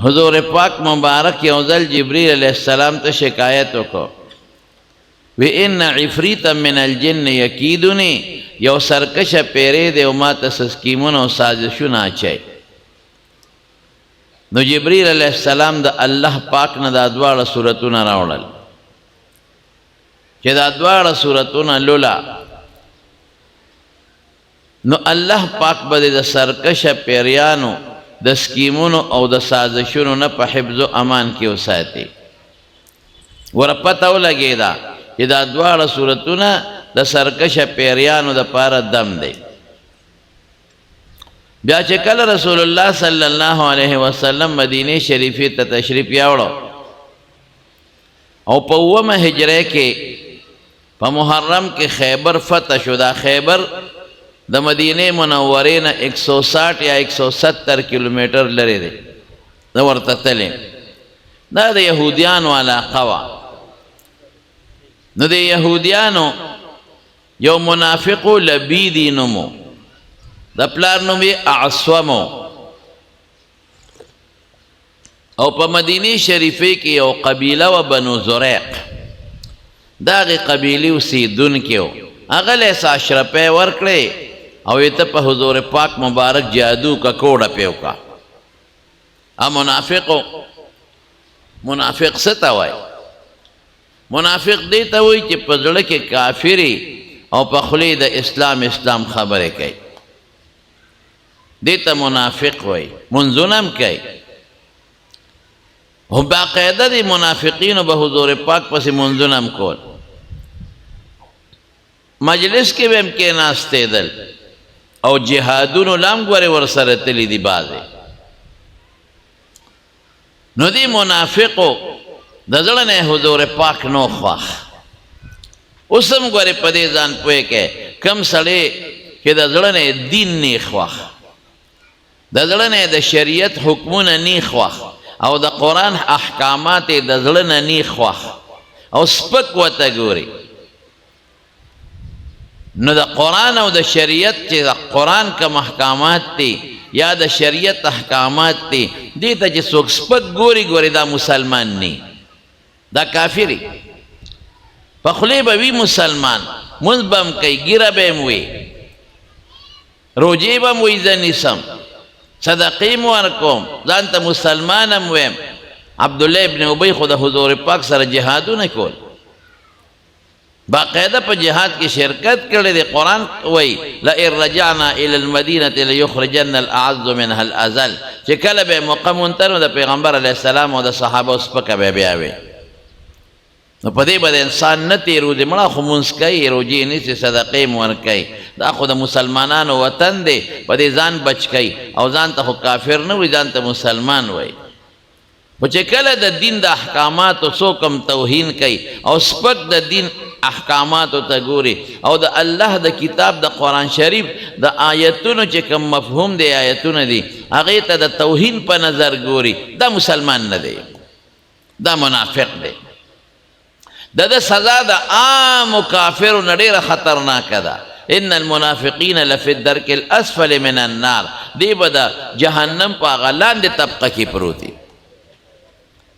حضور پاک مبارک یو ځل جبریل علیہ السلام ته شکایت وکړو وی ان عفریتا من الجن یکیدنی یو سرکش پیری دی او ما ته سکیمونه او سازشونه اچي نو جبریل علیہ السلام د الله پاک نه دا دواړه سورتونه راوړل چې دا دواړه سورتونه لولا نو الله پاک به د سرکش پیریانو د سکیمونو او د سازشونو نه په حفظ او امان کې وساتي ورپته ولګېدا چې دا دواړه سورتونه د سرکش پیریانو د پاره دم دی بیا چې کله رسول الله صلی الله علیه وسلم مدینه شریفه ته تشریف یاوړو او په اومه هجره کې په محرم کې خیبر فتح شو دا خیبر د مدینه منورې نه 160 یا 170 کیلومتر لري دی دا ورته تللی دا د یهودیانو علاقه وه نو د یهودیانو یو منافقو لبیدی نومو د پلار نوم یې اعصومو او په مدینه شریفه کې یو قبیله و بنو زریق دا هغې قبیلې اوسېدونکي و هغه له څه اشرفۍ ورکړې او ته په حضور پاک مبارک جادو کا کوڑا پہ وکا منافقو منافق څه ته وایي منافق دې ته وایي چې په زړه کې کافري او په خولې د اسلام خبرې کوي دې ته منافق وایي منځونه هم کوي او باقاعده دې منافقینو به حضور پاک پسې منځونه هم کول مجلس کې به هم کېناستېدل او جهادونو لام ګورې ورسره تللی دي بعضې نو دې منافقو د زړه نه حضور پاک نو خوښ اوس هم ګورې په دې ځان پوه کې کم سړی چې د زړه نه دین نه خوښ د زړه نه د شریعت حکمونه نه خوښ او د قرآن احکامات د زړه نه نه خوښ او سپک ورته ګوري نو د قرآن او د شریعت چې د قرآن کوم احکامات دي یا د شریعت احکامات دي دې ته چې څوک سپک ګوري دا مسلمان نه دا کافري په خولې به وي مسلمان مونځ به هم کوي ږیره به هم وي روژې به هم وایي زه نیسم صدقې م ورکوم ځان ته مسلمان هم ویم عبدالله ابن ابی خو د حضور پاک سره جهادونه کول باقاعده په جهاد کې شرکت کړی دی قرآن وایي لئن رجعنا الى المدینة لیخرجن الاعز منها الاذل چې کله به موقع منتر نو د پیغمبر علیه السلام او د صحابه سپکه به بیا وي نو په دې به د انسان نه تېروځي مړه خو مونځ کوي روژې نیسي صدقې م ورکوي دا خو د مسلمانانو وطن دی په دې ځان بچ کوي او ځان ته خو کافر نه وایي ځان ته مسلمان وایي خو چې کله د دین د احکاماتو څوک هم توهین کوي او سپک د دین احکاماتو ته ګوري او د الله د کتاب د قرآن شریف د آیتونو چې کوم مفهوم دی آیتونه دي هغې ته د توهین په نظر ګوري دا مسلمان نه دی دا منافق دی د سزا د عامو کافرو نه ډېره خطرناکه ده ان المنافقین لفی الدرک الاسفل من النار دی به د جهنم په هغه لاندې طبقه کې پروتي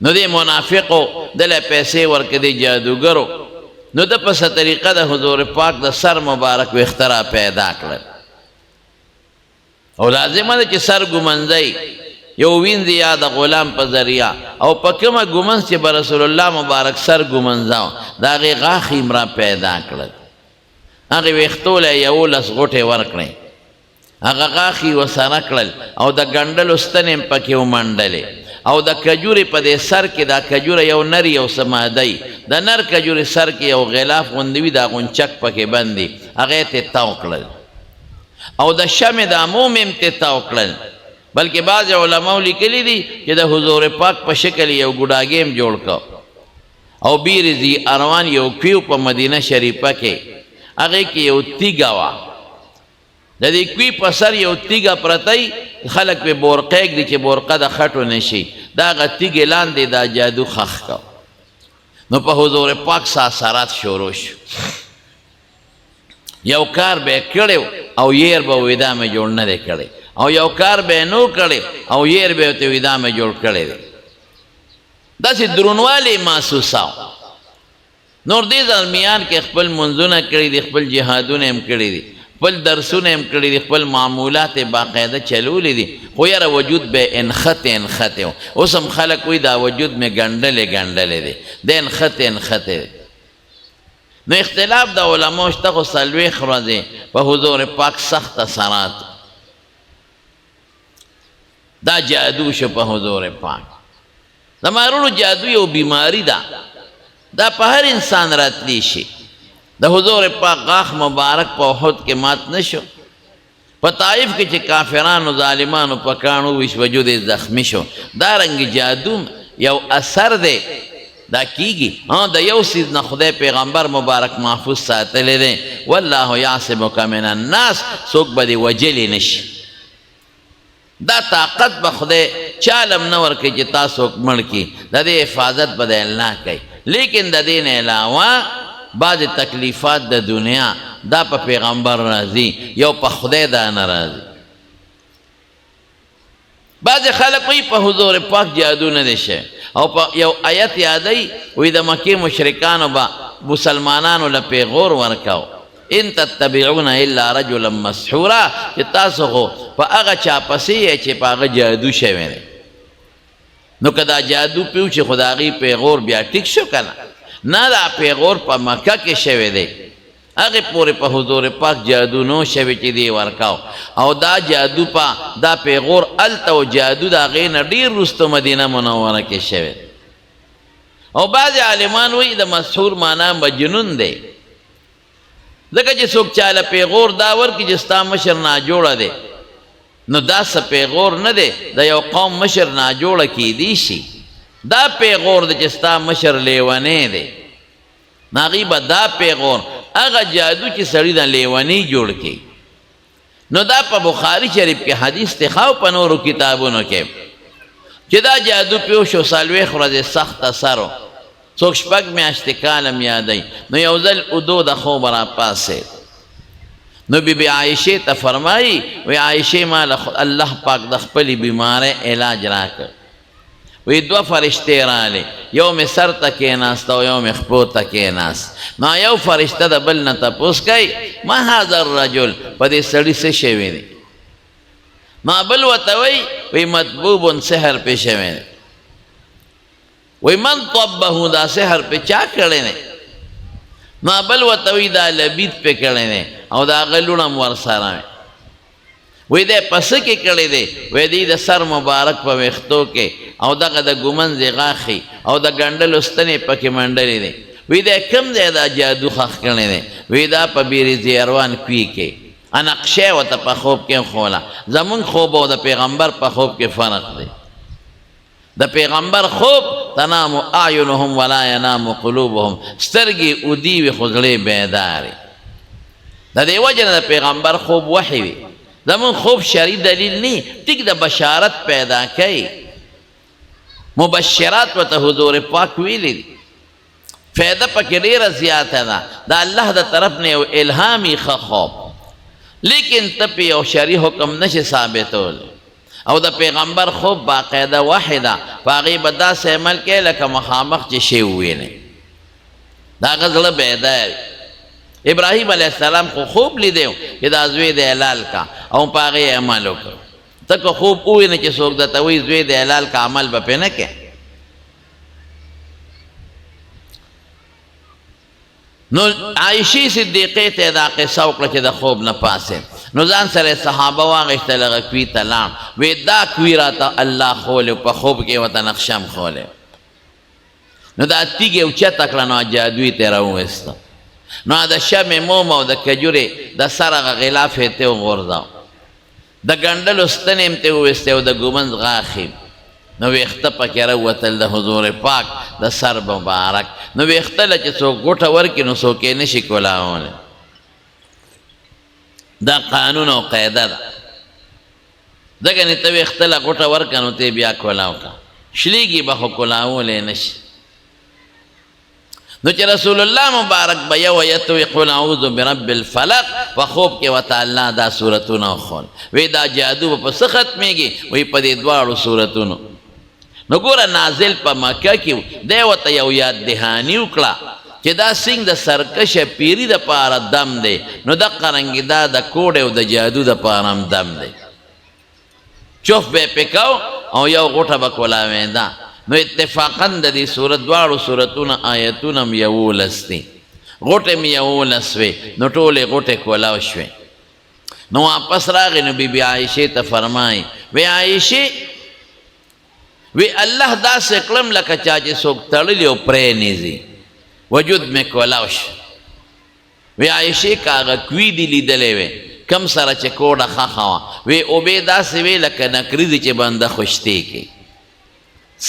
نو دی منافقو دله پیسې ورکړي جادوګرو نو د په څه طریقه د حضور پاک د سر مبارک اختراع پیدا کړل او لازمه ده چې سر ګمنځئ یو وینځي یا د غلام په ذریعه او په کومه ګمنځ چې به رسول الله مبارک سر ګمنځاو د هغې غاښ امرا پیدا کړل هغې ویښتو له 11 غوټې ورکړې هغه غاښ یې ورسره کړل او د ګنډلو ستنې هم پکې ومنډلې او د کجورې په دې سر کې دا کجوره یو نر یو څه مادهی د نر کجورې سر کې یو غلاف غوندې وي دا غونچک پکې بند دي هغې تې تاو کړل او د شمې د عموم هم تې تاو کړل بلکې بعض علماو لیکلي دي چې د حضور پاک په شکل یو ګوډاګی هم جوړ کړ او بیر ذی اروان یو کویو په مدینه شریفه کې هغې کې یو تیږه وه د دې کوی په سر یو تیږه پرتی خلک پې بورقه ږدي چې بورقه د خټو نشي دا هغه تیږې لاندې دا جادو خښ کړ نو په حضور پاک ساسرات شروع شو یو کار به یې کړی او یېر به وایي دا مې جوړ نه دی کړی او یو کار به نو کړي او ير به ته ودا مې جوړ کړي دي داسې درونوالی محسوساو نور دې درمیان کې خپل منځونه کړي دي خپل جهادونه هم کړي دي خپل درسونه هم کړي دي خپل معمولات باقاعده چلولې دي خو یاره وجود به انخته اوس هم خلک وایي دا وجود مې ګنډلې دی د انخته نو اختلاف د علماو شته خو څلوېښت ورځې په حضور پاک سخت اثرات دا جادو شو په حضور پاک د مارونو جادو یو بیماری ده دا په هر انسان راتلی شي د حضور پاک غاښ مبارک په احد کې مات نشو په طائف کې چې کافرانو ظالمانو په کاڼو ویش وجود زخمی شو دا رنګ جادو یو اثر دی دا کیږي د یو څیز نه خدای پیغمبر مبارک محفوظ ساتلی دی والله یعصمک من الناس څوک به دې وجلی نشي دا طاقت به خدای چالم نه ورکوي چې تا څوک مړ کړي د دې حفاظت به د الله کوي لیکن د دې نه علاوه بعض تکلیفات د دنیا دا په پیغمبر راځي یو په خدای دا نه راځي بعض خلک وایي په حضور پاک جادو نه دی شوی او په یو آیت یادوي وایي د مکې مشرکانو به مسلمانانو له پیغور ورکاو ان تتبعون الا رجلا مسحورا چې تاسو خو په هغه چا پسې یې چې په هغه جادو شوی دی نو که دا جادو پیو چې خو د هغې پیغور بیا ټیک شو که نه دا پیغور په مکه کې شوی دی هغې پورې په حضور پاک جادو نو شوی چې دی ورکاو او دا جادو په دا پیغور هلته و جادو د هغې نه ډېر وروسته مدینه منوره کې شوی او بعضې عالمان وایي د مسحور معنا مجنون دی ځکه چې څوک چاله پیغور دا ورکړي چې ستا مشر ناجوړه دی نو دا څه پیغور نه دی د یو قوم مشر ناجوړه کیدی شي دا پیغور دی چې ستا مشر لیونی دی نو هغوی به دا پیغور هغه جادو چې سړي د لیونی جوړ کړي نو دا په بخاري شریف کې حدیث دی خو په نورو کتابونو کې چې دا جادو پیو شو څلوېښت ورځې سخت اثر و څوک شپږ میاشتې کالم یادوي نو یو ځل اودو د خوبه راپاڅېد نو بی بی عایشې ته فرمایي وی عایشې ما الله پاک د خپلې بیمارۍ علاج راکړ وی دوه فرشتې راغلې یو مې سر ته کېناست او یو مې خپو ته کېناست نو یو فرشته د بل نه تپوس کوي ما هذا الرجل په دې سړي څه شوي دی ما بل ورته وی مطبوب سحر پې شوی دی وی من طبه دا سحر پہ چا کړی دی ما بل ورته وی دا لبید پہ کړی دی او دا غلونم ورسره وی دی په څه کې کړی دی وی دی د سر مبارک په ویښتو کې او دغه د ګومنځې غاښې او د ګنډلو ستنې پکې منډلې دی وی دی کوم دی دا جادو ښخ کړی دی وی دا په بیر زیروان کوی کې نقشه ورته په خوب کې ښوله زمونږ خوب او د پیغمبر په خوب کې فرق دی د پیغمبر خوب تنام اعینهم ولا ینام قلوبهم سترګې اودي وي خو زړې بیدارې د دې وجه نه د پیغمبر خوب وحی وي زمون خوب شرعي دلیل نه ټیک د بشارت پیدا کوي مبشرات ورته حضور پاک ویلي دي فایده پکې ډېره زیاته ده د الله د طرف نه یو الهامي ښه خوب لیکن ته پې یو شرعي حکم نشي ثابتولی او د پیغمبر خوب باقاعده وحی ده په هغې به داسې عمل کوي لکه مخامخ چې شی وویني د هغه زړه بیدار ابراهیم علیه السلام خو خوب لیدی چې دا زوی د حلال کا او په هغې عمل وکړ ته که خوب ووینې چې څوک درته وایي زوی د حلال کا عمل به پې نه کوې نو عایشې صدیقې ته دا قصه وکړه چې د خوب نه پاسېد نو ځان سره صحابه واغېستل هغه کوي ته لاړ وی دا کوي راته الله خولی په خوب کې ورته نقشه هم خولی نو دا تیږې اوچته کړه نو جادوي ته یې راوویسته نو د شمې موم او د کجورې د سر هغه غلاف یې ته وغورځاو د ګنډلو ستنې هم ته وویستې او د ګومنځ غاښې نو ویښته پکې راووتل د حضور پاک د سر مبارک نو ویښته له چې څوک ګوټه ورکړي نو څوک یې نشي کولاولی دا قانون او قاعده ده ځکه نه ته ویښته له ګوټه ورکړه نو ته بیا کولاو کړه شلیږي به خو کولاولی نشي نو چې رسول الله مبارک به یو آیت وی قل اعوذ برب الفلق په خوب کې ورته الله دا صورتونه وښول وی دا جادو به په څه ختمېږي وی په دې دواړو صورتونو نو ګوره نازل په مکه کې دی ورته یو یاد دهاني وکړه چې دا سنګ د سرکشه پیري دپاره دم دی نو دقه رنګې دا د کوډ او د جادو دپاره هم دم دی چوف به یې پکاو او یو غوټه به کولاوېده نو اتفاقا د دې صورت دواړو صورتونه آیتونه هم 11 دي غوټې مې 11 وې نو ټولې غوټې کولاو شوې نو واپس راغی نو بیبي عایشې ته فرمایي وی عایشې وی الله داسې کړم لکه چا چې څوک تړلي او پرېنیزي وجود مې کولاو شو وی عایشې که هغه کوي دي لیدلی وې کم سره چې کوډه ښخه وه وی اوبې داسې وې لکه نکریزې چې بنده خوشتې کې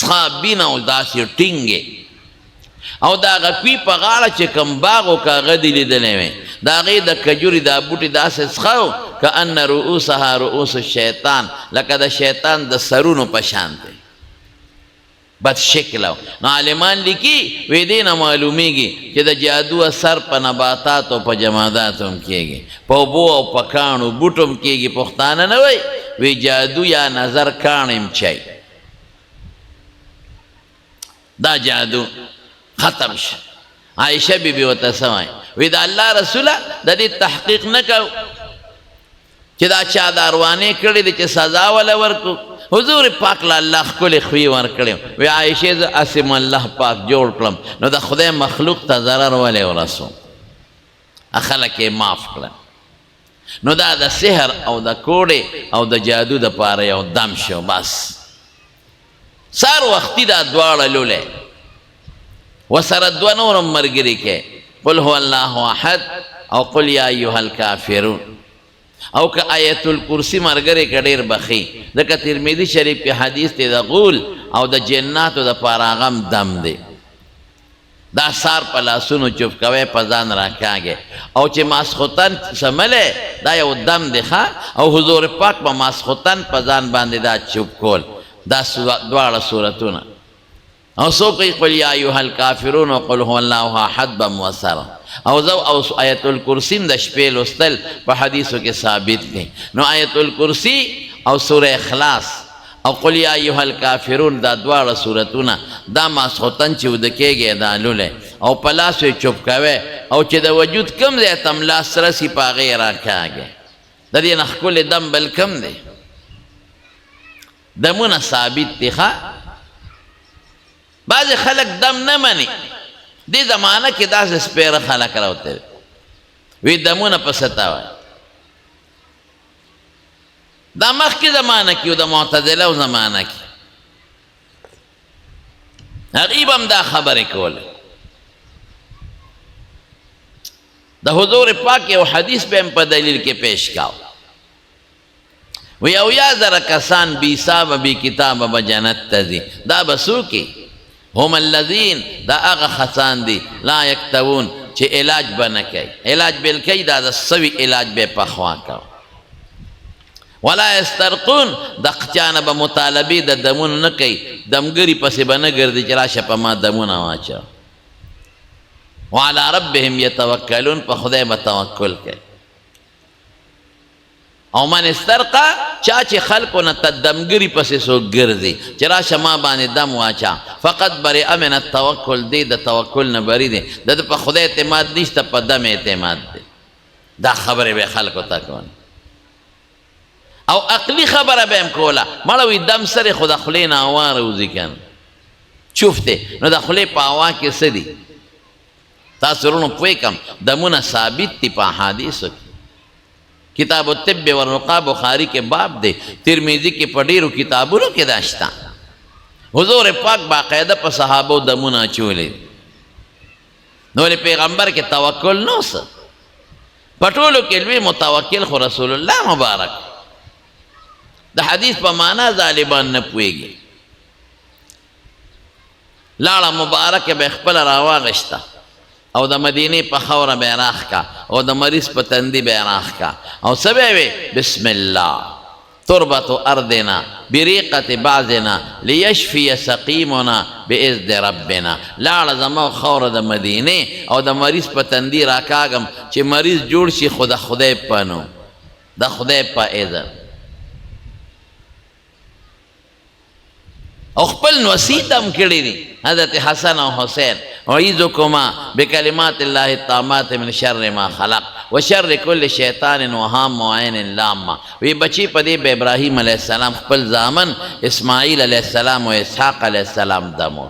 صحابین او داسې ټینګې او د هغه کوي په غاړه چې کوم باغ و که هغه دې لیدلی وې د هغې د کجورې دا بوټي داسې څښه و که ان رؤوسها رؤوس الشیطان لکه د شیطان د سرونو په شان دی بد شکله نو عالمان لیکي وی دې نه معلومیږي چې د جادو اثر په نباتاتو او په جماداتو هم کېږي په اوبو او په کاڼو بوټو هم کېږي پښتانه نه وی وی جادو یا نظر کاڼ هم چای دا جادو ختم شه عایشه بیبي ورته څه وایي وی د الله رسوله د دې تحقیق نه کوو چې دا چا د اروانې کړې دي چې سزا وله ورکو حضور پاک له الله ښکلې خوی ورکړی وی عایشې زه اسم الله پاک جوړ کړم نو د خدای مخلوق ته ضرر ولې ورسوم خلک یې معاف کړه نو دا د سحر او د کوډې او د جادو دپاره یو دم شو بس سار وختي دا دواړه لولی وسره دوه نور هم ملګري کې قل هو الله احد او قل یا ایها الکافرون او که آیت الکرسی ملګری که ډېر بخي ځکه ترمذي شریف کې حدیث دی د غول او د جناتو دپاره هغه هم دم دی دا سار په لاسونو چوپ کوئ په ځان راکاږئ او چې ماسخوتن سملی دا یو دم دی ښه او حضور پاک په ماسخوتن په ځان باندې دا چوپ کول دا دواړه صورتونه او څوک کوي قل یا ایها الکافرون او قل هو الله احد به موثره او زو او آیت الکرسی د شپې لوستل په حدیثو کې ثابت دی نو آیت الکرسی او سوره اخلاص او قل یا ایها الکافرون دا دواړه صورتونه دا ماسخوتن چې وده کېږي دا لولی او په لاس یې چوپ کوئ او چې د وجود کم ځای ته ملاس رسي په هغې یې راکاږئ د دې نه ښکلی دم بل کم دی دمونه ثابت دی ښه بعضې خلک دم نه مني دې زمانه کې داسې سپیره خلک راوتل وی دمونه په څه ته وایي دا مخکې زمانه کې و د معتزله زمانه کې هغوی به هم دا خبرې کولې د حضور پاک یو حدیث به هم په دلیل کې پیش کاو وی او یا زره کسان بی حسابه بی کتابه به جنت ته ځي دا به څوک هم الذین دا هغه خسان دي لا یکتوون چې علاج به نه کوي علاج بل کوي دا د سوي علاج به پخوا کوي ولا یسترقون د چانه به مطالبې د دمونو نه کوي دمګري پسې به نه ګرځي چې راشه په ما دمونه واچوه وعلى ربهم یتوکلون په خدای به توکل کوي او من استرقا چا چې خلکو نه تدمګري پسې څوک ګرځي چې راشه ما باندې دم واچا فقط برئ من التوکل دی د توکل نه بری دی د په خدای اعتماد نشته په دم اعتماد دی دا خبرې به خلکو ته کول او عقلي خبره به هم کوله مړه وي دم سرې خو د خولې نه هوا راوځي که نه چوف دی نو د خولې په هوا کې څه دي تاسو ورونو پوه کم دمونه ثابت دي په احادیثو کې کتاب الطب والرقا بخاری کے باب دے ترمذی کے پډیرو کتابونو کې دا شته حضور پاک باقاعده په صحابو دمونه اچولې نو پیغمبر کې توکل نو څه پټولو کې لوی متوکل خو رسول الله مبارک د حدیث په معنا ظالمان نه پوهېږي لاړه مبارک به خپل راواغشته او د مدینې په خوره به راخ کا او د مریض په تندي به راخ کا او څه به وي بسم الله تربة أرضنا بريقة بعضنا ليشفي سقيمنا بإذن ربنا. لاړه زما خوره د مدینې او د مریض په تندي راکاږم چې مریض جوړ شي خو د خدای په نوم، د خدای په اذن. او خپل نصیحت هم کړی دي حضرت حسن او حسین، اعیذکما بکلمات الله التامات من شر ما خلق وشر کل شیطان وهام وعین لامه. وی بچی په دې به ابراهیم علیه السلام خپل زامن اسماعیل علیه السلام او اسحاق علیه السلام دمو.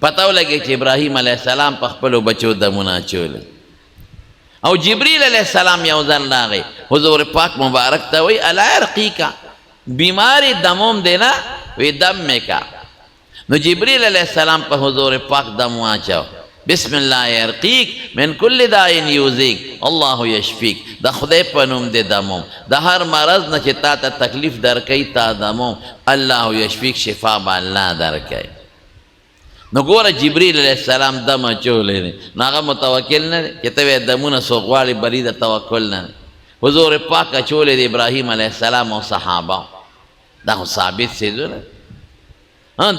پته ولګي چې ابراهیم علیه السلام په خپلو بچو دمونه اچول. او جبریل علیه السلام یو ځل راغی حضور پاک مبارک ته وی الا یرقیکا، بیماری دموم دینا وی دم میں کا. نو جبریل علیہ السلام پہ حضور پاک دم واچو، بسم اللہ یرقیک من کل دائن یوزیک اللہ یشفیک. دا خدای پنوم دے دموم، دا ہر مرض نہ چتا تا تکلیف در کئی تا دموم اللہ یشفیک، شفا با اللہ در کئی. نو گورا جبریل علیہ السلام دم چولے دے، ناغا متوکل نہ دے کہ توی دمون سوگواری برید توکل نہ دے. حضور پاک چولے دے ابراہیم علیہ السلام و صحابہ. دا خو ثابت سیدو نه.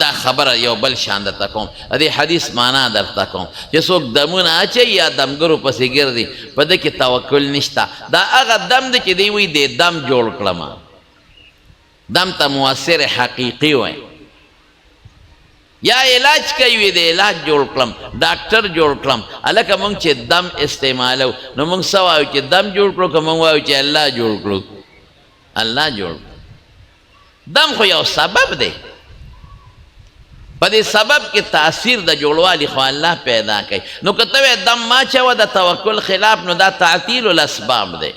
دا خبر یو بل شان درته کوم، دې حدیث معنا درته کوم چې څوک دمونه اچي یا دمګرو پسې ګرځي په دې کې توکل نشته. دا هغه دم دی چې دی وی دې دم جوړ کړم، دم ته مؤثر حقیقي وای. یا علاج کوي وی دې علاج جوړ کړم، ډاکټر جوړ کړم. الکه مونږ چې دم استعمالو نو مونږ څه وایو چې دم جوړ کړو، که مونږ وایو چې الله جوړ کړو؟ الله جوړ کړو. دم خو یو سبب دی، په دې سبب کې تاثیر د جوړوالي خو الله پیدا کوي. نو که ته دم ما چوه د توکل خلاف، نو دا تعطیل الاسباب دی.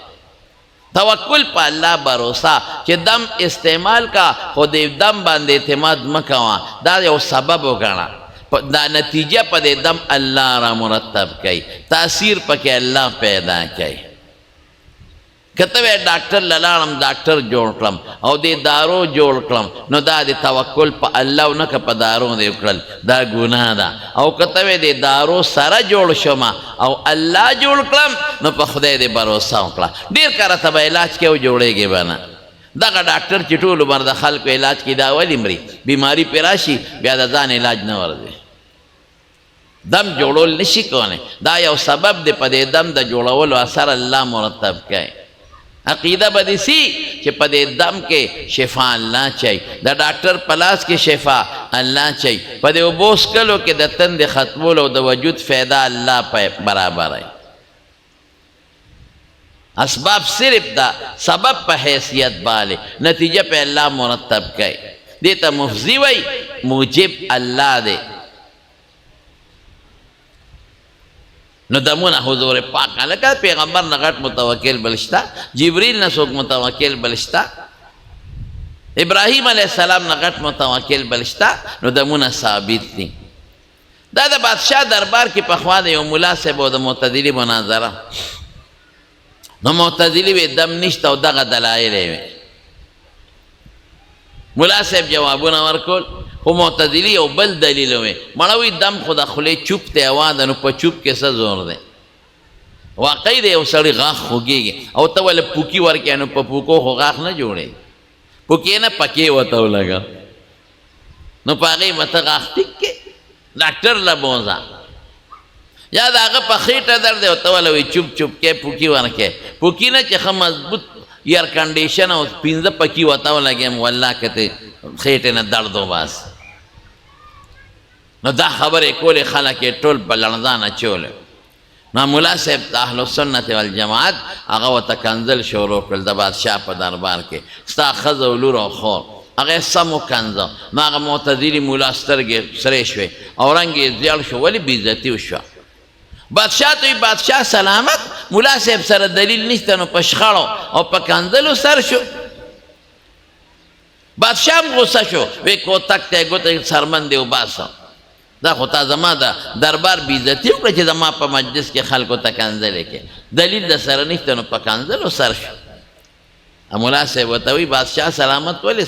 توکل په الله بروسه چې دم استعمال کا، خو دې دم باندې اعتماد مه کوه، دا یو سبب وګڼه. دا نتیجه په دې دم الله را مرتب کوي، تاثیر پکې الله پیدا کوي. کته ډاکټر لاړم ډاکټر جوړ کړم او دې دارو جوړ کړم، نو دا د توکل په الله او نه که په دارو دې وکړل، دا ګناه ده. او کته دې دارو سره جوړ شوم او الله جوړ کړم، نو په خدای دې باور وکړه. ډېر کاره ته به علاج کې او جوړېږي به نه. دغه ډاکټر چې ټول عمر د خلکو علاج کې دا ولې مري، بیماري پرې راشي بیا د ځان علاج نه ورځي. دم جوړول نشي کولی، دا یو سبب دی. په دې دم د جوړولو اثر الله مرتب کوي. عقیدہ بدیسی کہ پدے دم کے شفا اللہ چاہی، دا ڈاکٹر پلاس کے شفا اللہ چاہی، پدے اوبوس کلو کہ دا تند ختمولو دا وجود فیدہ اللہ پہ برابر ہے. اسباب صرف دا سبب پہ حیثیت بالے، نتیجہ پہ اللہ مرتب کئے. دیتا مفضی وی موجب اللہ دے. نو دمونه حضور پاک لکه پیغمبر نه غټ متوکل بلشتا، جبریل نه څوک متوکل بلشتا، ابراهیم علیه السلام نه غټ متوکل بلشتا. نو دمونه ثابت دي. دا د بادشاہ دربار کې پخوا د یو ملا صاحب او د معتزلي مناظره. نو معتزلي وی دم نشته او دغه دلایل وي. ملا صاحب جوابونه ورکول، خو معتزلی او بل دلیل وي. مړوي دم خو د خولې چوپ ته هوا ده، نو په چوپ کې څه زور دی؟ واقعي دی یو سړی غاښ خوږېږي او ته ولې پوکي ورکړې، نو په پوکو خو غاښ نه جوړېږي. پوکې نه پکې ورته ولګه، نو په هغې به ته غاښ ټیک کې ډاکټر له بوځه. یا د هغه په خېټه درد دی او ته ولې وایي چوپ چوپ کې پوکي ورکړې. پوکي نه چې ښه مضبوط ایئر کنډیشن او 15 پکې ورته ولګېم، والله که ته خېټې نه درد وباسي. نو دا خبرې کولې خلک یې ټول په لړزان اچولې. نو ملا صاحب د اهل سنت والجماعت هغه ورته کنځل شروع کړل د بادشاه په دربار کې، ستا ښځه او لور او خور. هغه یې سم وکنځه. نو هغه معتزلي ملا سترګې سرې شوې او رنګ یې زیړ شو، ولې بېعزتي وشوه. بادشاہ تو بادشاہ سلامت، ملا صاحب سره دلیل نشته، نو په شخړو او په کنځلو سر شو. بادشاہ هم غصه شو، وی کوتک ته ګوته سرمن دی وباسه. دا خو تا زما د دربار بېعزتي وکړه چې زما په مجلس کې خلکو ته کنځلې کې، دلیل د سره نشته، نو په کنځلو سر شو. ملا صاحب ورته وی بادشاہ سلامت ولې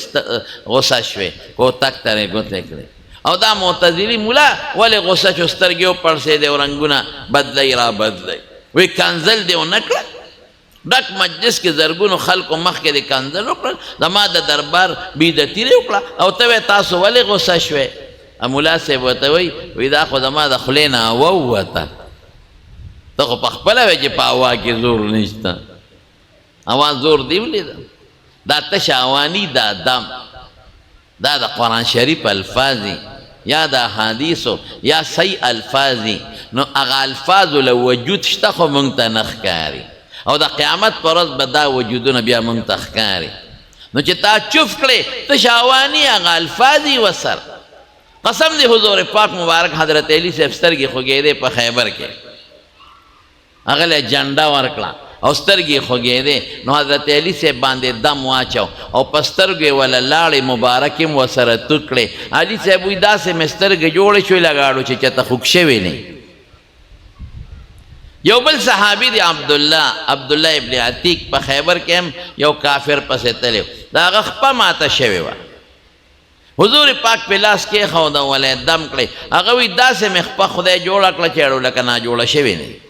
غصه شوې، کوتک ته یې ګوتې کړې. او دا معتزلی مولا ولې غصه شو، سترګې وپړسېدې او رنګونه بدلی را بدلی. وی کنځل دې ونه کړه، ډک مجلس کې زرګونو خلکو مخکې د کنځل وکړل زما د دربار بېعزتي وکړه او ته وایې تاسو ولې غوسه شوې ملا صاحب ورته وایي دا خو زما د خولې نه هوا ووته ته خو پخپله وایې چې په هوا کې زور نشته هوا زور دی ولیده دا تش هواني دا دم دا د قرآن شریف الفاظي یا د احادیثو یا صحیح الفاظي نو هغه الفاظو له وجود شته خو موږ ته نه ښکاري او د قیامت پر ورځ به دا وجودونه بیا موږ ته ښکاري نو چې تا چوف کړې تش هواني هغه الفاظي وسر قسم دی حضور پاک مبارک حضرت علی صاحب سترګې خوږېدې په خیبر کې هغه له جنډه ورکړه او سترګې خوږېدې نو حضرت علی صاحب باندې دم واچو او په سترګې وله لاړې مبارکې م ورسره توت کړې علي صاحب وایي داسې مې سترګې جوړې شوې لګاړو چې چېرته خوږ شوې نه یو بل صحابي دی عبدالله ابن عتیق په خیبر کې هم یو کافر پسې تلی د هغه خپه ماته شوې وه حضور پاک په لاس کېښوده وله یې دم کړې هغه وایي داسې مې خپه خدای جوړه کړه چې اړو لکه ناجوړه شوې نه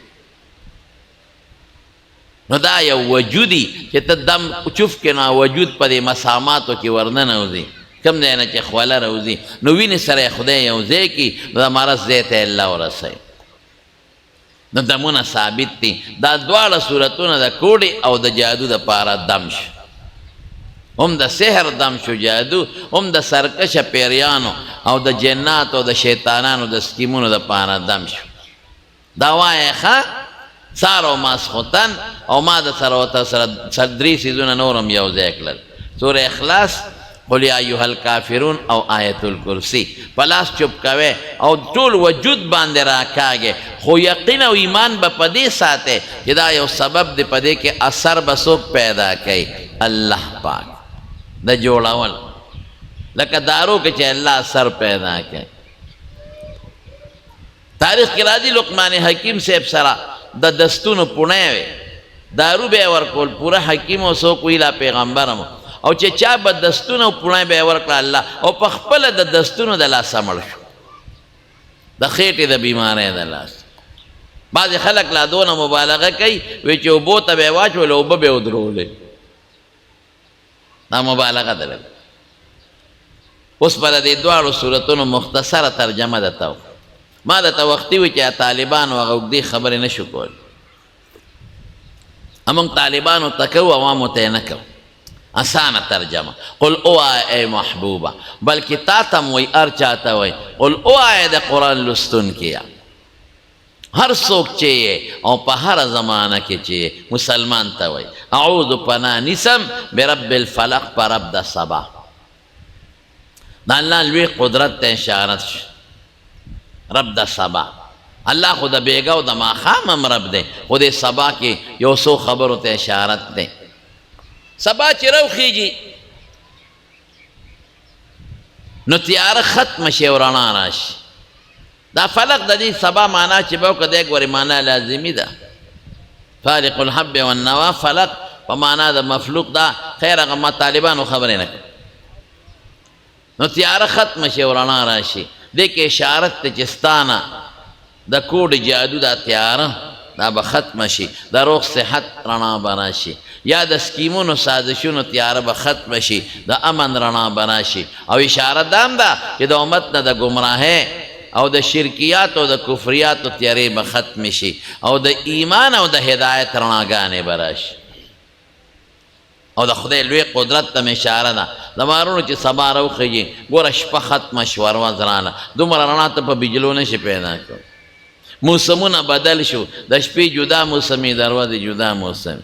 نو دا یو وجودي چې ته دم چوف کې نه وجود په دې مساماتو کې ورننوځي کوم ځای نه چې خوله راوځي نو وینې سره خدای یو ځای کړي نو د مرض ځای ته الله ورسوي نو دمونه ثابت دي دا دواړه صورتونه د کوډې او د جادو دپاره دم شو هم د سحر دم شو جادو هم د سرکشه پیریانو او د جناتو او د شیطانانو د سکیمونو دپاره دم شو دا وایې ښه سار او ماسخوتن او ما د سره ورته سره درې څیزونه نور هم یو ځای کړل سوره اخلاص قل یا ایها الکافرون او آیت الکرسی پلاس چوپ کوئ او ټول وجود باندې راکاږئ خو یقین او ایمان به په دې ساتئ چې دا یو سبب دی په دې کې اثر به څوک پیدا کوي الله پاک د جوړول لکه دارو کې چې الله اثر پیدا کوي تاریخ کې راځي لقمان حکیم صاحب سره د دستونو پوڼی وې دارو به یې ورکول پوره حکیم او څوک وی لا پیغمبرم او چې چا به دستونه او پوڼی به یې ورکړه الله او په خپله د دستونو د لاسه مړ شو د خېټې د بیمارۍ د لاس بعضې خلک لا دونه مبالغه کوي وی چې اوبو ته به یې واچول اوبه به یې ودرولې دا مبالغه ده اوس به د دې دواړو صورتونو مختصره ترجمه درته ما درته وختي وي چې طالبانو هغه اوږدې خبرې نه شو کولی موږ طالبانو ته کوو عوامو ته یې نه کوو آسانه ترجمه قل اوایه ای محبوبه بلکې تا ته م وایي هر چا ته وایي قل اوایه د قرآن لوستونکیه هر څوک چې یې او په هره زمانه کې چې مسلمان ته وایي اعوذ پناه نیسم برب الفلق په رب د سبا د الله لوی قدرت ته اشارت شو رب د سبا الله خو د بیګا او د ماښام هم رب دی خو د سبا کې یو څو خبرو ته اشارت دی سبا چې روخیږي نو تیاره ختمه شي او رڼا راشي دا فلق د دې سبا معنا چې به وکړه دی ګورې معنا لازمي ده فالق الحب والنوا فلق په معنا د مفلوق ده خیر هغه ما طالبانو خبرې نه کوي نو تیاره ختمه شي او رڼا راشي دې کې اشارت ته چې ستانه د کوډ جادو دا تیاره دا به ختمه شي د روغ صحت رڼا به راشي یا د سکیمونو سازشونو تیاره به ختمه شي د امن رڼا به راشي او اشاره دا هم ده چې د امت نه د ګمراهۍ او د شرکیات او د کفریاتو تیارې به ختم شي او د ایمان او د هدایت رڼاګانې به راشي او د خدای لوی قدرت ته اشاره ده د مارونو چې سبا راوخیږي ګوره شپه ختمه شوه ورځ راله دومره رڼا ته په بجلو نشي پیدا کړو موسمونه بدل شو د شپې جدا موسمي د ورځې جدا موسم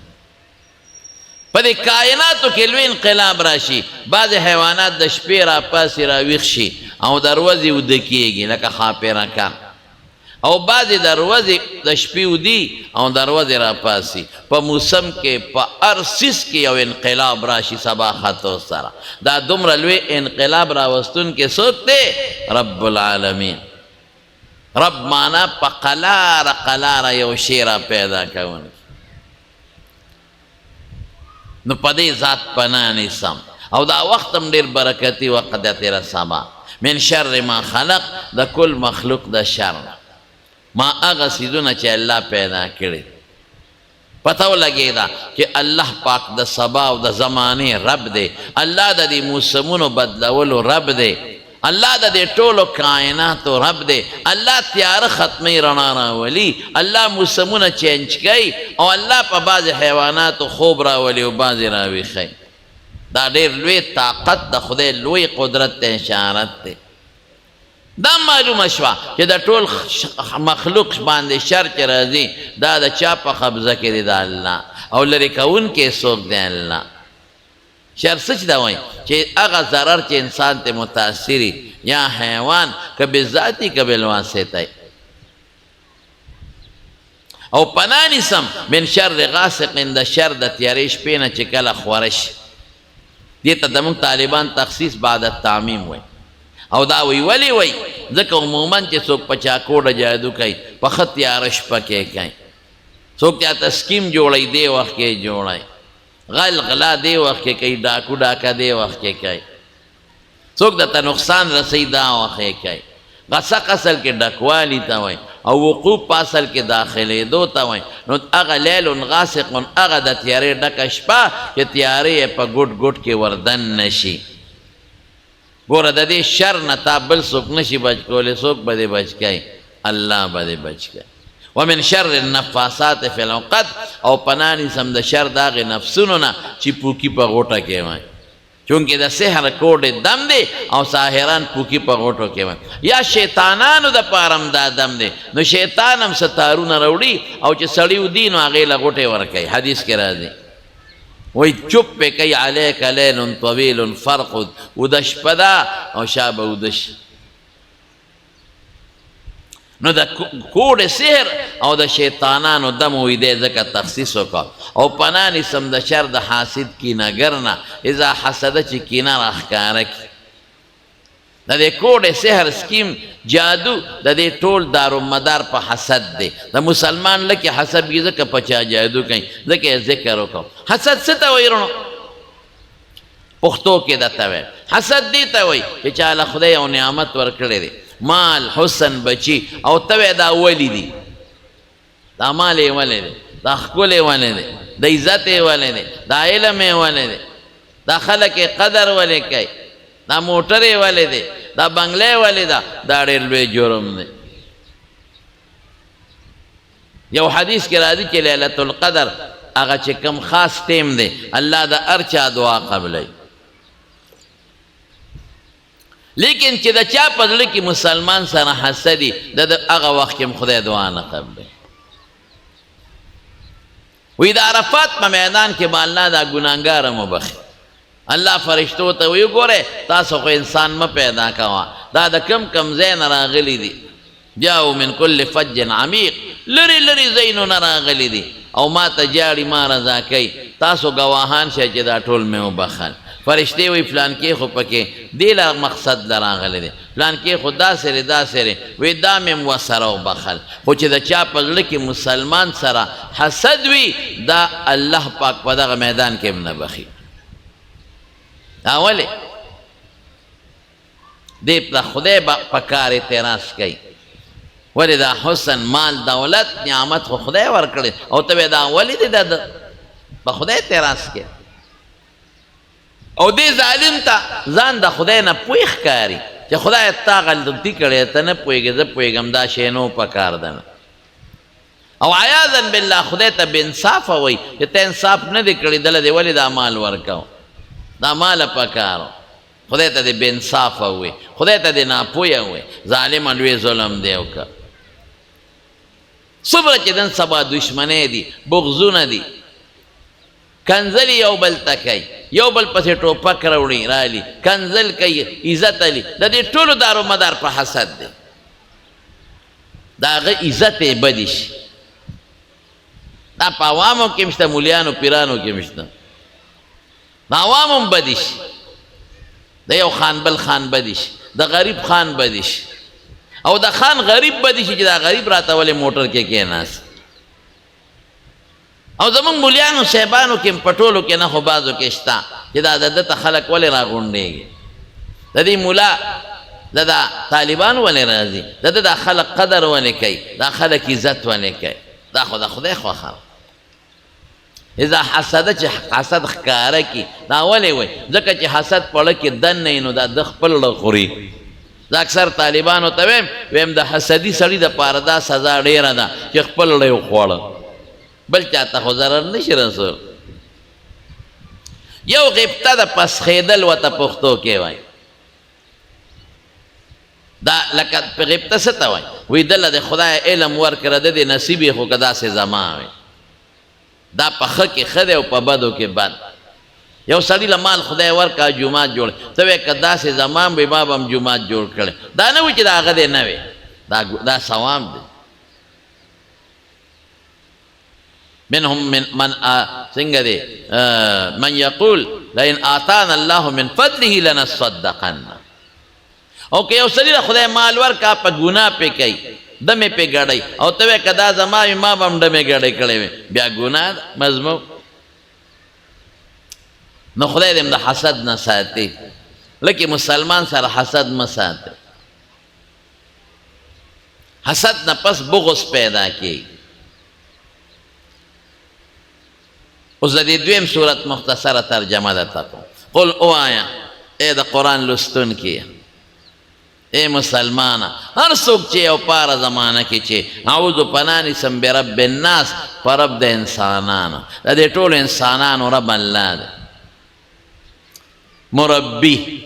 په دې کائناتو کې لوی انقلاب راشي بعضې حیوانات د شپې راپاسې راویښ شي او د ورځې وده کېږي لکه خاپیرکه او بعضې د ورځې د شپې ودي او د ورځې راپاسي په موسم کې په هر څیز کې یو انقلاب راشي سبا خطو سره دا دومره لوی انقلاب راوستونکی څوک دی رب العالمین رب معنا په قلاره قلاره یو شی را پیدا کوونکی نو په دې ذات پناه نیسم او دا وخت هم ډېر برکتي وخت دی تېره سبا من شر ما خلق د کل مخلوق د شر ما هغه څیزونه چې الله پیدا کړي پتہ ولګېده چې الله پاک د سبا او د زمانې رب دی، الله د دې موسمونو بدلولو رب دی، الله د دې ټولو کائناتو رب دی، الله تیاره ختمي رڼا راولي، الله موسمونه چینج کوي او الله په بعضې حیواناتو خوب راولي او بعضې راویښوي. دا ډېر لوی طاقت د خدای لوی قدرت ته اشارت دی. دا معلومه شوه چې د ټول مخلوق باندې شر چې راځي دا د چا په قبضه کې دی؟ د الله. او لرې کوونکی څوک دی؟ الله. شر څه چې دا وایي چې هغه ضرر چې انسان ته متاثري یا حیوان که بذاتي که بالواسطه. او پناه نیسم من شر غاسق د شر د تیارې شپې نه چې کله خوره شي. دې ته زموږ طالبان تخصیص بعد التعمیم وایي. او دا وی ولی ځکه عموما چې څوک په چاکوډه جادو کوي په ښه تیاره شپه کې کوي، څوک چاته سکیم جوړوي دې وخت کې جوړوي، غل غلا دې وخت کې کوي، ډاکو ډاکه دې وخت کې کوي، څوک درته نقصان رسوي دا وخت کې کوي. غسق اصل کې ډکوالي ته وایي او وقوف په اصل کې داخلېدو ته وایي. نو هغه لیل غاسق هغه د تیارې ډکه شپه چې تیارې یې په ګوټ ګوټ کې وردن نشي. ګوره د دې شر نه تا بل څوک نشي بچ کولی، څوک به دې بچ کوي؟ الله به دې بچ کوي. ومن شر النفاسات فی العقد، او پناه نیسم د شر د هغې نفسونو نه چې پوکي په غوټه کې وایي. چونکې د سحر کوډ دم دی او ساحران پوکي په غوټو کې وایي. یا شیطانانو د پاره هم دا دم دی، نو شیطان هم څه تارونه راوړي او چې سړي ودي نو هغې له غوټې ورکوي. حدیث کې راځي وی چپ پہ کئی علیک لیل طویل فرقد، ودش پدا او شاب ودش. نو دا کوډ سحر او د شیطانانو دم وی دی ځکه تخصیص وکړه. او پناه نیسم د شر د حاسد کینهګر نه اذا حسده چې کینه راښکاره کړي. د دې کوډ سحر سکیم جادو د دې ټول دارومدار په حسد دی. د مسلمان لکه حسد وي ځکه په چا جادو کوي، ځکه یې ذکر وکړو. حسد څه ته وایي رڼو؟ پښتو کې درته وایم حسد دې ته وایي چې چا له خدای یو نعمت ورکړی دی، مال، حسن، بچي، او ته وایې دا ولې دي؟ دا مال یې ولې دی؟ دا ښکل یې ولې دی؟ د عزت یې ولې دی؟ دا علم یې ولې دی؟ دا خلک یې قدر ولې کوي؟ دا موټر یې ولې دی؟ دا بنگله ولې ده؟ دا ډېر لوی جرم دی. یو حدیث کې راځي چې لیلة القدر هغه چې کوم خاص ټیم دی الله د هر چا دعا قبلوي. لیکن چې د چا په زړه کې مسلمان سره حسد وي د هغه وخت کې هم خدای دعا نه قبلوي. وی د عرفات په میدان کې به الله دا ګناهګار وبخي. الله فرشتو ته وی ګوره تاسو خو انسان مه پیدا کوه، دا د کم کم ځای نه راغلی دي، جاو من کل فج عمیق، لرې لرې ځایونو نه راغلی دي او ما ته جاړي ما رضا کوي، تاسو ګواهان شئ چې دا ټول مې وبخل. فرشتې وی فلان کې خو پکې دې له مقصد له راغلی دی، فلان کې خو داسې دی داسې دی، وی دا مې ورسره وبخل. خو چې د چا په زړه کې مسلمان سره حسد وي دا الله پاک په دغه میدان کې هم نه بخي. ولې دې ته خدای په کار اعتراض کوي؟ ولې دا حسن، مال، دولت، نعمت خو خدای ورکړی او ته دا ولې دی دا په خدای اعتراض کوي؟ او دې ظالم ته ځان د خدای نه پوه ښکاري چې خدای تا غلطي کړې ته نه پوهېږې، زه پوهېږم دا شی نو په کار ده. او عیاذا بالله خدای ته بې انصافه وایي چې ته انصاف نه دی کړی، دله دې ولې دا مال ورکو؟ دا مال پکارو. خدای ته دې بې انصافه وي، خدای ته دې ناپویه وي، ظالمه لوی ظلم دی وکړه. څومره چې نن سبا دشمنۍ دي، بغضونه دي، کنځلې یو بل ته کوي، یو بل پسې ټوپک راوړي رالي، کنځل کوي، عزت علي، د دې ټولو دارومدار په حسد دی. د هغه عزت یې بدې شي. دا په عوامو کې هم شته، مولیانو پیرانو کې هم شته. د عوامو هم بدې شي، د یو خان بل خان بدې شي، د غریب خان بدې شي، او د خان غریب بدې شي چې دا غریب راته ولې موټر کې کېناست. او زمونږ مولیانو صاحبانو کې په ټولو کې نه خو بعضو کې شته چې دا د ده ته خلک ولې راغونډېږي، د دې مولا د دا طالبان ولې راځي، د ده دا خلک قدر ولې کوي، دا خلک عزت ولې کوي؟ دا خو د خدای خوښه. اذا حسد چې حسد ښکاره کی دا ولې وای ځکه چې حسد پړه کې دننه نو دا د خپل خوري دا اکثر طالبانو ته ویم د حسدي سړي د پاره دا سزا ډیره ده چې خپل له خوړ بل چاته خو ضرر نشي رسول یو غیبته د پسخېدل وته پښتو کې وای دا لکه په غیبته څه ته وای وی دله د خدای علم ورکړه د دې نصیب یې خو که داسې زما وي دا په ښه کې ښه دی او په بدو کې بد یو سړي له مال خدای ورکړه جومات جوړ ته وایې که داسې زما به ما به هم جومات جوړ کړی دا نه وي چې د هغه دی نه وي دا ثواب دی منهم من څنګه دی من یقول لئن آتانا الله من فضله لنصدقن او که یو سړي له خدای مال ورکړه په ګناه پې کوي دمې پې ګډئ او ته وایې که دا زما وي ما به هم دمې ګډې کړې وې بیا ګناه ده مضموم نو خدای دې د حسد نه ساتي لکه مسلمان سره حسد مه ساتي حسد نه پس بغض پیدا کیږي اوس د دې دویم صورت مختصره ترجمه درته کوم قل اوایا ای د قرآن لوستونکي اے مسلمانا هر څوک چې یو پاره زمانه کې چې اعوذ پناه نیسم برب الناس په رب د انسانانو د دې ټولو انسانانو رب الله دی مربي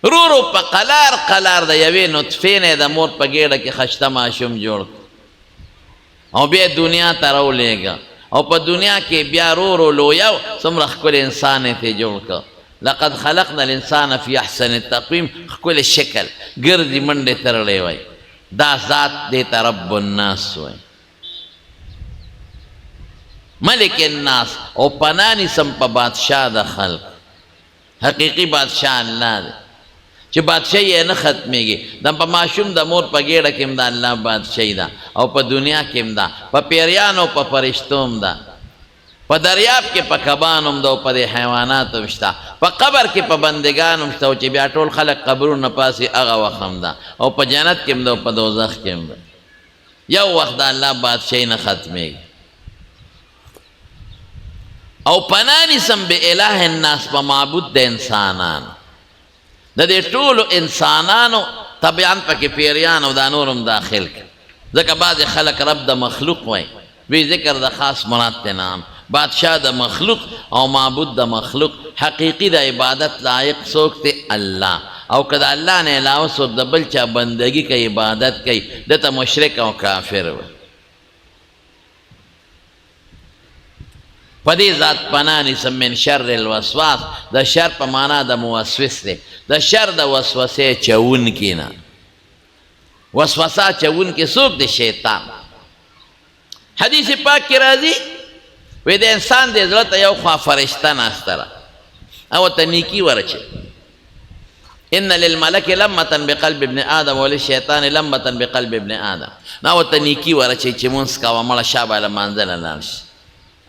رو په قلار قلار د یوې نطفې نه د مور په ګېډه کې خشته ماشوم جوړ او بیا دنیا ته راولېږه او په دنیا کې بیا رو لویو څومره ښکلی انسان یې ترې جوړ کړ لقد خلقنا الانسان فی احسن التقویم ښکلی شکل ګردې منډې ترړې وای دا ذات دې ته رب الناس وای ملک الناس او پناه نیسم په بادشاه د خلق حقیقي بادشاه الله دی چې بادشاهي یې نه ختمېږي دا په ماشوم د مور په ګېډه کې هم د الله بادشاهي ده او په دنیا کې هم ده په پیریانو په فرشتو هم ده په دریاب کې په کبانو هم ده او په دې حیواناتو هم شته په قبر کې په بندګانو هم شته او چې بیا ټول خلک قبرونه پاسي هغه وخت هم ده او په جنت کې هم ده او په دوزخ کې هم ده یو وخت د الله بادشاهي نه ختمېږي او پناه نیسم به اله الناس په معبود د انسانانو د دې ټولو انسانانو طبعا پکې پیریان او دا نور هم داخل کړي ځکه بعضې خلک رب د مخلوق وایي وی ذکر د خاص مراد ته نام بادشاہ د مخلوق او معبود د مخلوق حقیقي د عبادت لایق څوک دی الله او که د الله نه علاوه څوک د بل چا بندګي کوي عبادت کوي دته مشرک او کافر وي په دې ذات پناه نیسم من شر الوسواس د شر په معنا د موسوس دی د شر د وسوسې چوونکي نه وسوسه چوونکي څوک دی شیطان حدیث پاک کې راځي وی د انسان د زړه ته یو خوا فرشته ناسته ده او ورته نیکي ورچي ان للملک لمة بقلب ابن آدم وللشیطان لمة بقلب ابن آدم نو ورته نیکي ورچي چې مونځ کوه مړه شا به لمانځه لاړ شي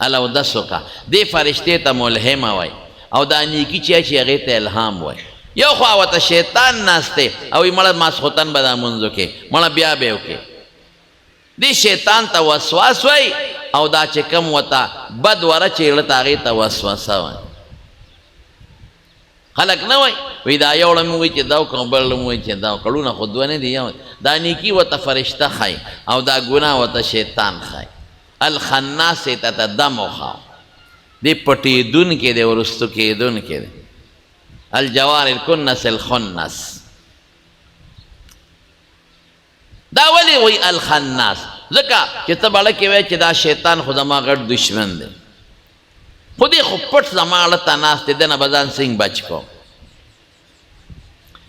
الله اودس وکړه دې فرشتې ته ملهمه وایي او دا نیکي چې هغې ته الهام وایي یو خوا ورته شیطان ناست دی او وایي مړه ماسخوتن به دا مونځ وکړې مړه بیا به یې وکړې دې شیطان ته وسواس وایي او دا چې کوم ورته بد ورچې زړه ته هغې ته وسوسه وایي خلک نه وایي وایي دا یو ړه مې وایي چې دا وکړم بل ړه مې وایي چې دا وکړه ړونه خو دوه نه دي یو دا نیکي ورته فرشته ښایي او دا ګناه ورته شیطان ښایي الخناس ته ته دم وخاو دې پټېدونکې دی ورستو کېدونکې دی الجوار الکنس الخنس دا ولې وایي الخناس ځکه چې ته بړه کې وایې چې دا شیطان خو زما غټ دشمن دی خو دې خو پټ زما اړه ته ناست دی ده نه به ځان څنګه بچ کو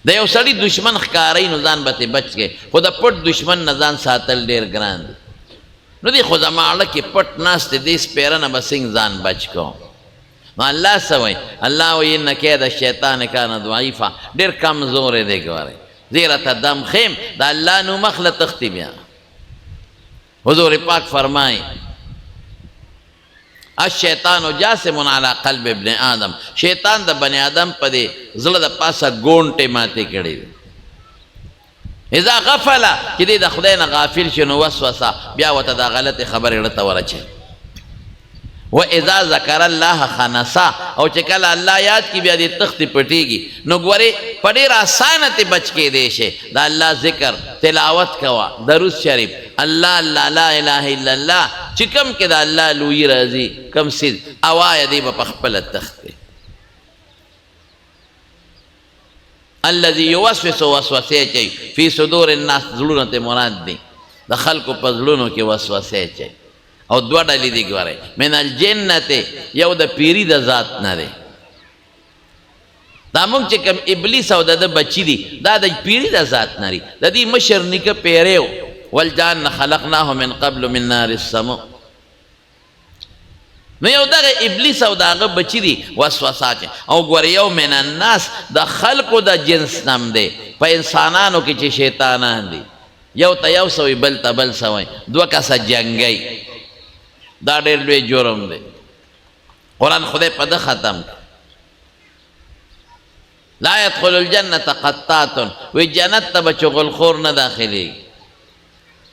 د یو سړي دشمن ښکاروي نو ځان به ترې بچ کړې خو د پټ دشمن نه ځان ساتل ډېر ګران دی نو دی خو زما اړه کې پټ ناست دی دې سپېره نه به څنګه ځان بچ کوم نو الله څه وایي الله وایي ان کید الشیطان کان ضعیفا ډېر کمزوری دی ګورئ زیره ته دم خیم د الله نو مخ له تښتي بیا حضور پاک فرمایي الشیطان جاسم علی قلب ابن آدم شیطان د بنی آدم په دې زړه د پاسه ګونټې ماتې کړې دي اذا غفله چې دې د خدای نه غافل شي نو وسوسه بیا ورته دا غلطې خبرې زړه ته ورچوي و اذا ذکر الله خنسا او چې کله الله یاد کی بیا دې تختی پټیږي نو ګورې په ډېر اسانه ته بچ کې دی شي دا الله ذکر تلاوت کوا درود شریف الله الله لا اله الا الله چې کم کې دا الله لوی راځي کم سید اوایا دی په خپل تختی الذي يوسوس وسوسه چي في صدور الناس زړونو ته مراد دي د خلکو په زړونو کې وسوسه چي او دوه ډلې دي ګورئ من الجنة یو د پیری د ذات نه دی دا موږ چې کوم ابلیس او د بچی دي دا د پیری د ذات نه دی د دې مشر نیکه پیریو والجان خلقناه من قبل من نار السمو نو یو دغه ابلیس او دغه بچی دي وسوسات او ګورئ یو من الناس د خلقو د جنس نم دی په انسانانو کې چې شیطانان دي یو ته یو سوی بل ته بل سوی دوه کسه جنګي دا ډېر لوی جرم دی قرآن خدای په ده ختم لا يدخل الجنة قطات وی جنت ته به چغلخور نه داخلیږي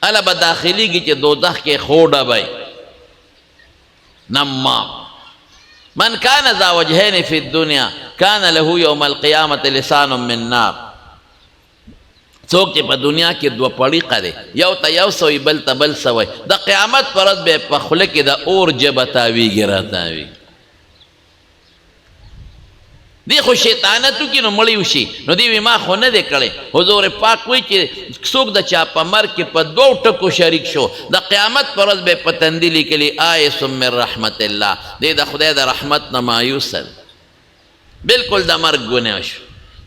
هله به داخلیږي چې دوزخ کې خوډه بی نمام من كان ذا وجهين في الدنيا كان له يوم القيامة لسان من نار څوک چې په دنیا کې دوه پړیقه دی یو ته یو سوی بل ته بل سوی د قیامت پر ورځ به په خوله کې د اور ژبه تاویږي راتاویږي دی خو شیطانتو کې نو مړی وشي نو دی وی ما خو نه دی کړی حضور پاک وایي چې څوک د چا په مرګ کې په دوو ټکو شریک شو د قیامت پر ورځ به په تندي لیکلي آیس من رحمت الله دی د خدای د رحمت نه مایوس بلکل د مرګ ګناه شو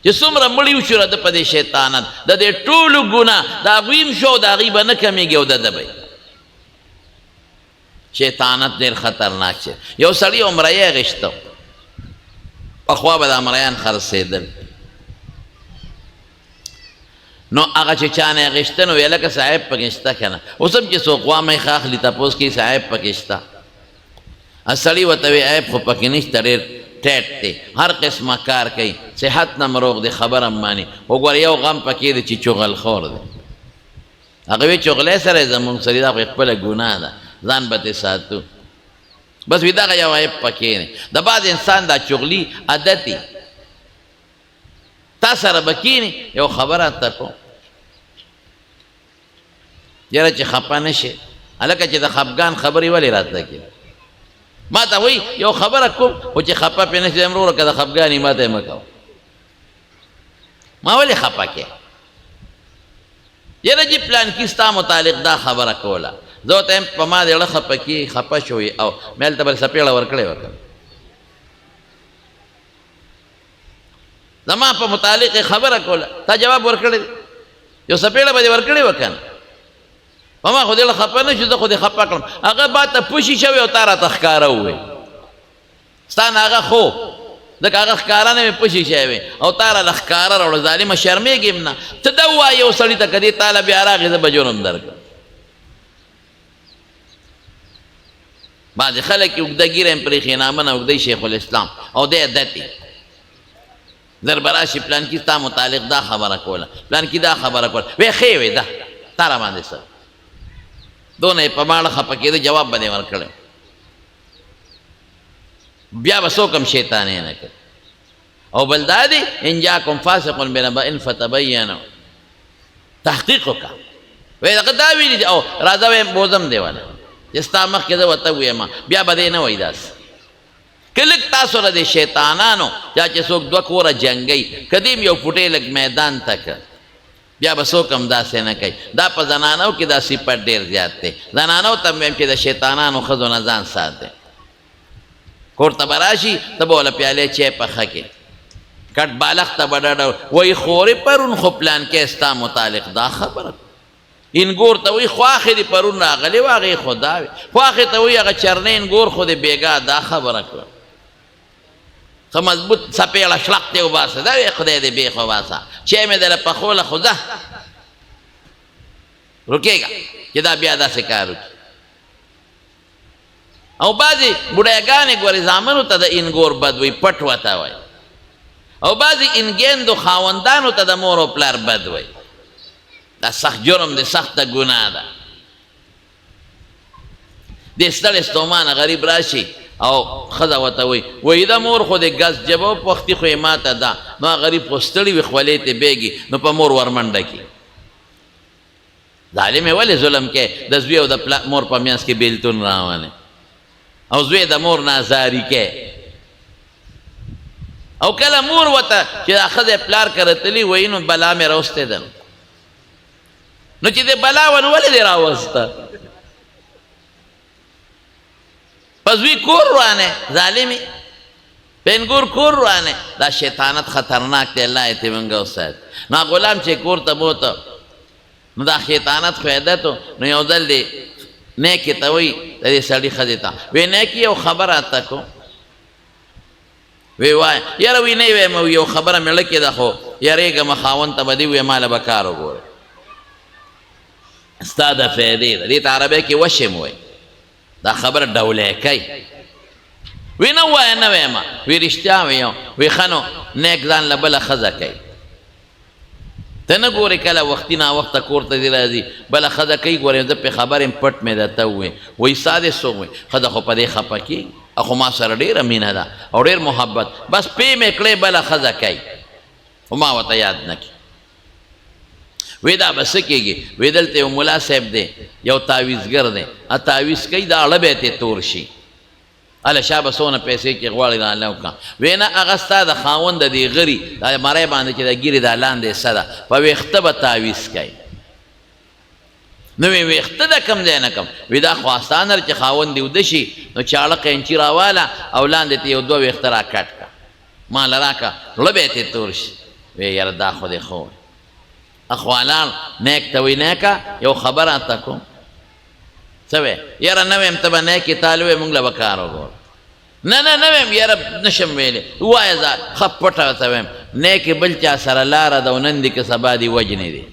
چې څومره مړي وشو د په دې شیطانت د دې ټولو ګناه د هغوی هم شو د هغوی به نه کمیږي او د ده به شیطانت ډېر خطرناک دی یو سړي عمره غشته پخوا به د مریان خرڅېدل نو هغه چې چا نه غشته نو ویل لکه صاحب پکې شته که نه اوس هم چې څوک غوامې ښه اخلي تپوس کوي صاحب پکې شته سړي ورته وی عیب خو پکې نشته ډېر ټیټ دی هر قسمه کار کوي صحت نه مروغ دی خبر هم ماني وګوره یو غم پکې دی چې چغلخور دی هغه وی چغلی سره یې زمونږ سړي دا خو یې خپله ګناه ده ځان به ترې ساتو بس وی دغه یو عیب پکې دی د بعض انسان دا چغلي عادت دی تا سره به کښېني یو خبره ته کوم یاره چې خفه نه شي هلکه چې د خفګان خبرې ولې راته کوي ما ته وایي یو خبره کوم خو چې خفه پرې نه شي وروره که د خفګان یې ما ته یې مه کوه ما ولې خفه کې یاره جي پلانکي ستا متعلق دا خبره کوله زه ورته یم په ما دې زړه خفه کېږي خفه شوې او مې هلته بل څپېړه ورکړې وه که زما په متعلق یې خبره کوله تا جواب ورکړی یو څپېړه به دې ورکړې وه که نه په ما خو دې خفه نه شو زه خو دې خفه کړم هغه ما ته پوشي شوې او تا راته ښکاره ووایي ستا نه هغه خو ځکه هغه ښکاره نه مې پوشي شوې او تا راله ښکاره راوړه ظالمه شرمېږې م نه ته ده ووایې یو سړي ته که دې تاله بیا راغې زه به جرم درکړم بعضې خلک یې اوږده ږیره یم پرېښې نامه اوږدی شیخ الاسلام او دی عادت یې در به راشي پلانکي ستا متعلق دا خبره کوله پلانکي دا خبره کوله وی ښې وې ده تا را باندې سر دونه یې په ماړه خفه کېده جواب به دې ورکړی بیا به څوک هم شیطانې نه کوي او بل دا دی ان جاکم فاسق بنبأ فتبینوا تحقیق وکړه وی هغه دا ویلي دي او راځه ویم بوزم دی والا چې ستا مخکې زه ورته ووایم بیا به دې نه وایي داسې که لږ تاسو له دې شیطانانو چا چې څوک دوه کوره جنګوي که دې هم یو فوټې لږ میدان ته که بیا به څوک هم داسې نه کوي دا په زنانو کې دا صفت ډېر زیات دی زنانو ته هم چې د شیطانانو ښځو نه ځان ساتي کور ته به راشي ته به وله پیالې چای پخه کې کټ بالغ ته به ډډه وایي خورې پرون خو پلانکی ستا متعلق دا خبره انګور ته وایي خواښې دې پرون راغلې وه هغې خو دا وې خواښې ته وایي هغه چرنی انګور خو دې بېګا دا خبره کړه ښه مضبوط څپېړه شلق دې وباسه دا وی خدای دې بیخ وباسه چای مې دله پخوله خو ځه رکېږه چې دا بیا داسې کار وکړي او بعضې بوډیګانې ګورې زامنو ته د انګور بد وایي پټ ورته وایي او بعضې انګیندو خاوندانو ته د مور او پلار بد وایي دا سخت جرم دی سخته ګناه ده دې ستړی ستومانه غریب راشي او ښځه ورته وایي د مور خو د ګز جبه پختي خو یې ماته ده نو غریب خو ستړي وي خولې ته بیږي نو په مور ورمنډه کړي ظالم یې ولې ظلم کوې د زوی او د مور په منځ کې بېلتون راولې او زوی د مور نه ازاري کوې او کله مور ورته چې دا ښځه پلار کره تلي وایي نو بلا مې راوستی ده نو چې د بلا وه نو ولې دې راوسته پزوی کور روانه ظالمی پینگور کور روانه دا شیطانت خطرناک دی اللہ ایتی منگو سید نا غلام چه کور تا بوتا نو دا شیطانت خویدتو نو یو دل دی نیکی تاوی دا دی سڑی خزیتا وی نیکی یو خبر آتا کو وی وائی یارا وی نی وی مو یو خبر ملکی دا خو یاریگا مخاون تا بدی وی مال بکارو گوره استا دا فیدی دا دیت عربی کی وشم وی دا خبر ډولې کوي وی نه وایه نه وایم وی رښتیا ویم وی ښه نو نیک ځان له بله ښځه کوي ته نه ګورې کله وختي ناوخته کور ته دې راځي بله ښځه کوي ګورې زه پې خبر یم پټ مې درته ووایې وایي ستا دې څوک وایي ښځه خو په دې خفه کېږي خو ما سره ډېره مینه ده او ډېر محبت بس پې مې کړې بله ښځه کوي خو ما ورته یاد نه کړي وی دا بس کېږي وی دلته یو ملا صاحب دی یو تعویزګر دی تعویز کوي دا اړه به یې تور شي هله شا به څونه پیسې چې غواړي دا الله وکړه وی نه هغه ستا د خاوند د دې غري دا مری باندې چې د ګیرې دا لاندې څه ده په ویښته به تعویز کوي نو وی ویښته ده کم دی نه کم وی دا خو اسانه چې خاوند دې وده شي نو چاړه قینچي راواله او لاندې ته یو دوه ویښته را کټ کړه ما له راکړه زړه به یې تور شي وی یاره دا خو دې خو اخوالان نیک توی نیکا یو خبر آتا کوم سوی یاره نویم تبا نیکی تالوی منگل بکارو گور نه نویم یاره نشم ویلی وای زا خب پتا سویم نیکی بلچا سر لارا دو نندی که سبا دی وجنی دی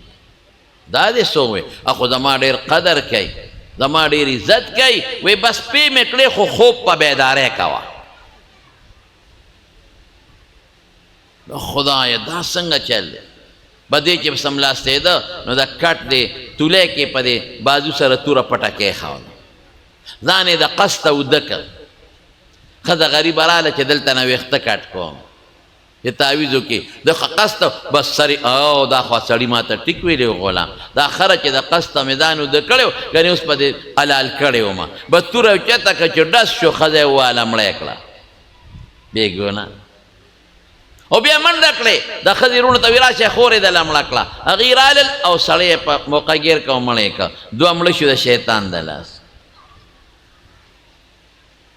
دا دی سووی اخو زما دیر قدر کئی زما دیر عزت کئی وی بس پی مکلی خو خوب پا بیداره کوا خدای دا سنگا چل دی بدې چې سملاستی ده نو د کټ دی تولی کې په دې بازو سره توره پټه کېښوله ځان یې د قسته اوده کړ ښځه غریبه راله چې دلته نه ویښته کټ کوم چې تعویز وکړي د قسته بس سرې او دا خوا سړي ما ته ټیک ویلی غلام دا خره چې د قسته مې ځان اوده کړی و ګنې اوس په دې حلال کړی ومه بس توره اوچته کړه چې ډس شو ښځه یې وواله مړی کړه بېګونه او بیا منډه کړې د ښځې وروڼو ته ویې راشه خور یې دله مړه کړه هغې رالل او سړی یې په موقع ګیر کړه او مړی کړه دوه مړه شو د شیطان د لاس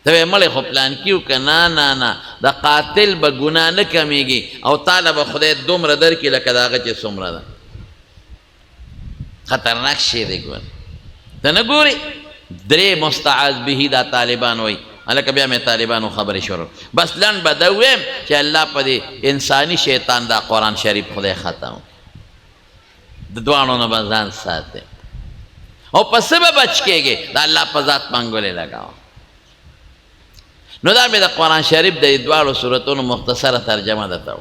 ته وایې مړی خو پلان کیو که نه د قاتل به ګناه نه کمیږي او تاله به خدای دومره درکړي لکه د هغه چې څومره ده خطرناک شی دی ګوره ته نه ګورې درې مستعاذ بهي دا طالبان وایي هلکه بیا مې طالبانو خبرې شروع بس لنډ به ده ویم چې الله په دې انساني شیطان دا قرآن شریف خدای ختم د دواړو نه به ځان ساتې او په څه به بچ کېږې د الله په ذات منګولې لګوه نو دا مې د قرآن شریف د دواړو صورتونو مختصره ترجمه درته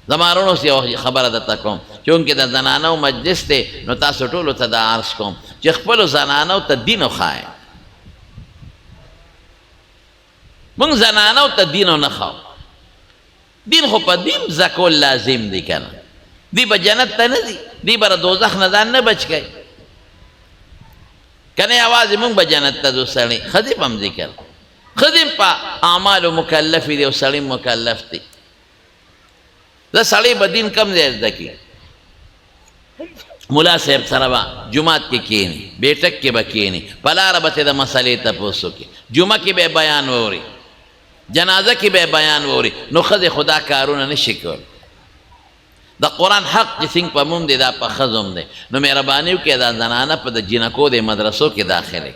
زما وروڼو یو خبره درته کوم چونکې د زنانو مجلس دی نو تاسو ټولو ته دا عرض کوم چې خپلو زنانو ته دین وښایئ مونږ زنانو ته دین نه ښاو دین خو په دین زده کول لازم دی که نه دی به جنت ته نه ځي دی به د دوزخ نه ځان نه بچ کوي که نه یوازې مونږ به جنت ته ځو سړی ښځې به هم ذکر ښځې په اعمالو مکلفې دي او سړی مکلف دی د سړی به دین کم ځای زده کړي ملا صاحب سره به جومات کې کښېني بیټک کې به کښېني په لاره به ترې د مسلې تپوس وکړي جمعه کې به بیان واوري جنازه کې به بیان واوري نو ښځې خو دا کارونه نه شي کولی د قرآن حق چې څنګه په موږ دی دا په ښځو هم دی نو مهرباني وکړئ دا زنانه په د جینکو د مدرسو کې داخله کړي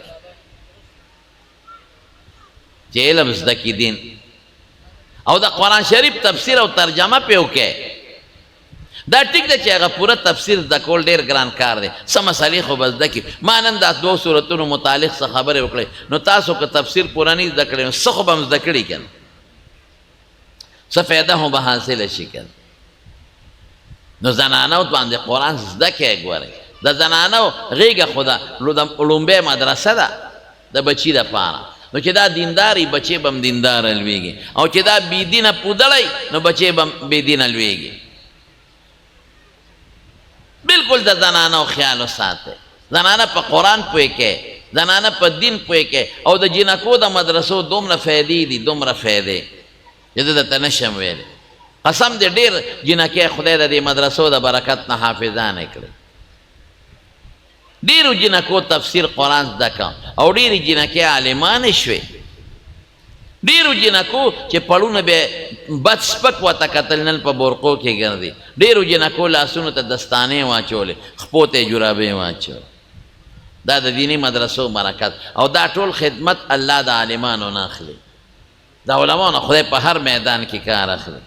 چې علم زده کړي دین او د قرآن شریف تفسیر او ترجمه پې وکړئ دا ټیک ده چې هغه پوره تفسیر زده کول ډېر ګران کار دی څه مسلې خو به زده کړي ما نن دا دوه صورتونو متعلق څه خبرې وکړې نو تاسو که تفسیر پوره نه زده کړئ نو څه خو به هم زده کړي که نه څه فایده هم به حاصله شي که نه نو زنانو باندې قرآن زده کړئ ګورئ د زنانو غېږه خو د لومبۍ مدرسه ده د بچي دپاره نو چې دا دینداری بچې بم دیندار لویږي او چې دا بی دینه پودړی نو بچې بم بی دینه لویږي بالکل د زنانو خیال وساتئ زنانه په قرآن پوهې کې زنانه په دین پوهې کې او د جنکو د مدرسو دومره فایدې دي دومره فایدې چې زه درته نشم ویلی قسم دې ډېر جنکې خدای د دې مدرسو د برکت نه حافظانې کړي ډېرو جنکو تفسیر قرآن زده کړه او ډېرې جنکې عالمانې شوې ډېرو جنکو چې پړونه به بد سپک ورته کتل نن په برقو کې ګرځي ډېرو جنکو لاسونو ته دستانې واچولې خپو ته یې جرابې واچولې دا د دیني مدرسو برکت او دا ټول خدمت الله د عالمانو نه اخلي د علماو نه خدای په هر میدان کې کار اخلي